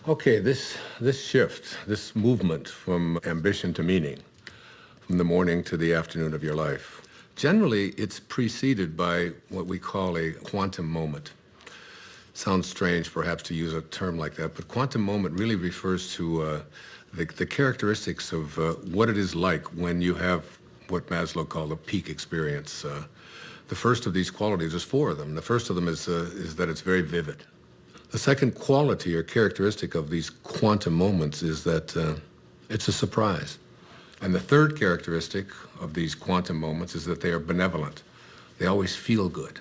Okay, this shift, this movement from ambition to meaning, from the morning to the afternoon of your life, generally it's preceded by what we call a quantum moment. Sounds strange perhaps to use a term like that, but quantum moment really refers to the characteristics of what it is like when you have what Maslow called a peak experience. The first of these qualities, there's four of them. The first of them is that it's very vivid. The second quality or characteristic of these quantum moments is that it's a surprise. And the third characteristic of these quantum moments is that they are benevolent. They always feel good.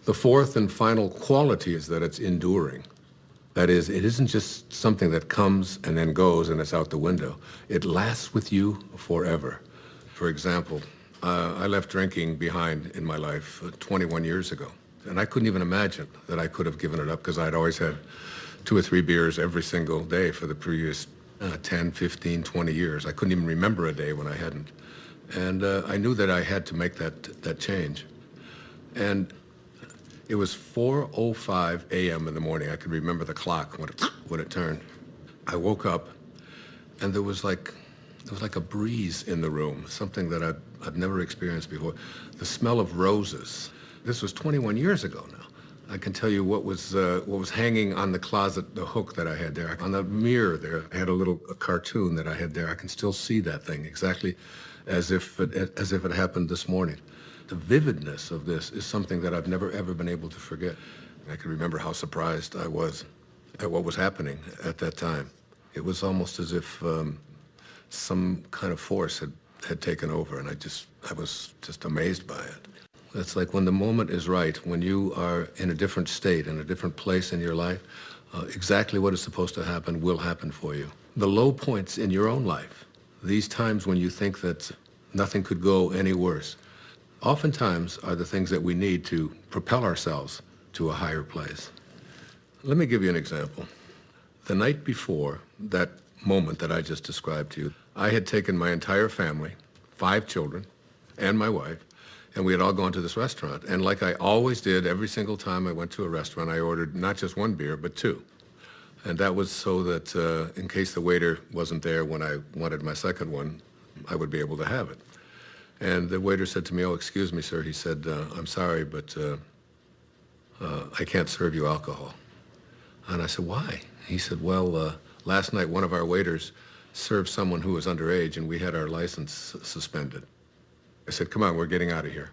The fourth and final quality is that it's enduring. That is, it isn't just something that comes and then goes and it's out the window. It lasts with you forever. For example, I left drinking behind in my life 21 years ago. And I couldn't even imagine that I could have given it up because I'd always had 2 or 3 beers every single day for the previous 10, 15, 20 years. I couldn't even remember a day when I hadn't. And I knew that I had to make that change. And it was 4:05 a.m. in the morning. I could remember the clock when it turned. I woke up and there was like a breeze in the room, something that I'd never experienced before. The smell of roses. This was 21 years ago now. I can tell you what was hanging on the closet, the hook that I had there. On the mirror there, I had a cartoon that I had there. I can still see that thing exactly as if it happened this morning. The vividness of this is something that I've never ever been able to forget. I can remember how surprised I was at what was happening at that time. It was almost as if some kind of force had taken over, and I was just amazed by it. It's like when the moment is right, when you are in a different state, in a different place in your life, exactly what is supposed to happen will happen for you. The low points in your own life, these times when you think that nothing could go any worse, oftentimes are the things that we need to propel ourselves to a higher place. Let me give you an example. The night before that moment that I just described to you, I had taken my entire family, 5 children, and my wife, and we had all gone to this restaurant. And like I always did, every single time I went to a restaurant, I ordered not just 1 beer, but 2. And that was so that in case the waiter wasn't there when I wanted my second one, I would be able to have it. And the waiter said to me, "Oh, excuse me, sir." He said, "I'm sorry, but I can't serve you alcohol." And I said, "Why?" He said, "Well, last night one of our waiters served someone who was underage, and we had our license suspended." I said, "Come on, we're getting out of here."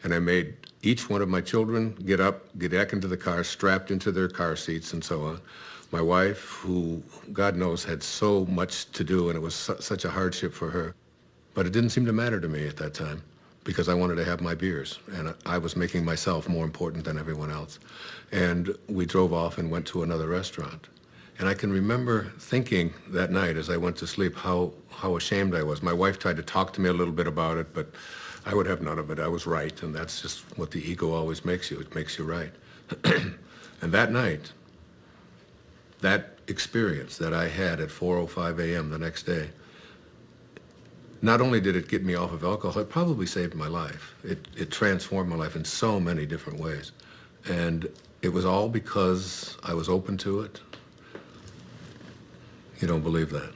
And I made each one of my children get up, get back into the car, strapped into their car seats and so on. My wife, who God knows had so much to do and it was such a hardship for her, but it didn't seem to matter to me at that time because I wanted to have my beers and I was making myself more important than everyone else. And we drove off and went to another restaurant. And I can remember thinking that night as I went to sleep how ashamed I was. My wife tried to talk to me a little bit about it, but I would have none of it. I was right, and that's just what the ego always makes you. It makes you right. And that night, that experience that I had at 4:05 a.m. the next day, not only did it get me off of alcohol, it probably saved my life. It transformed my life in so many different ways. And it was all because I was open to it. You don't believe that?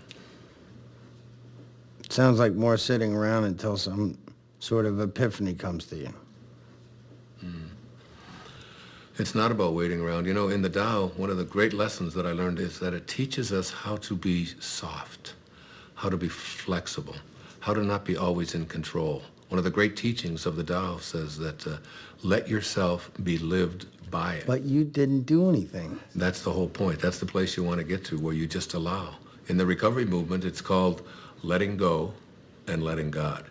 Sounds like more sitting around until some sort of epiphany comes to you. It's not about waiting around. You know, in the Tao, one of the great lessons that I learned is that it teaches us how to be soft, how to be flexible, how to not be always in control. One of the great teachings of the Tao says that let yourself be lived by it. But you didn't do anything. That's the whole point. That's the place you want to get to, where you just allow. In the recovery movement, it's called letting go and letting God.